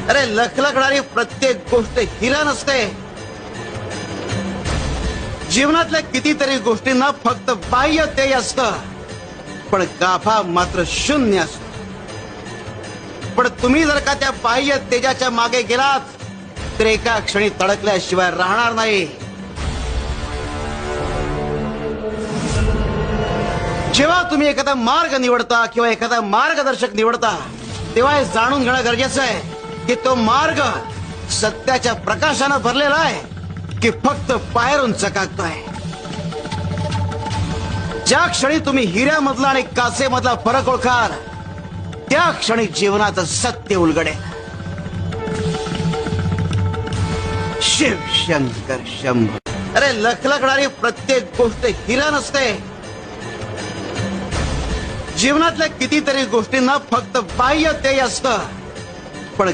अरे लखलखणारी प्रत्येक गोष्ट हिरा नसते. जीवनातल्या कितीतरी गोष्टींना फक्त बाह्य तेज असतं, पण गाभा मात्र शून्य असतो. पण तुम्ही जर का त्या बाह्य तेजाच्या मागे गेलात तर एका क्षणी तडकल्याशिवाय राहणार नाही. जेव्हा तुम्ही एखादा मार्ग निवडता किंवा एखादा मार्गदर्शक निवडता तेव्हा हे जाणून घेणं गरजेचं आहे की तो मार्ग सत्याच्या प्रकाशानं भरलेला आहे की फक्त बाहेरून चकाकतोय. ज्या क्षणी तुम्ही हिऱ्यामधला आणि काचेमधला फरक ओळखाल त्या क्षणी जीवनाचं सत्य उलगडेल. शिवशंकर शंभो. अरे लखलखणारी प्रत्येक गोष्ट हिरा नसते. जीवनातल्या कितीतरी गोष्टींना फक्त बाह्य तेज असतं, पण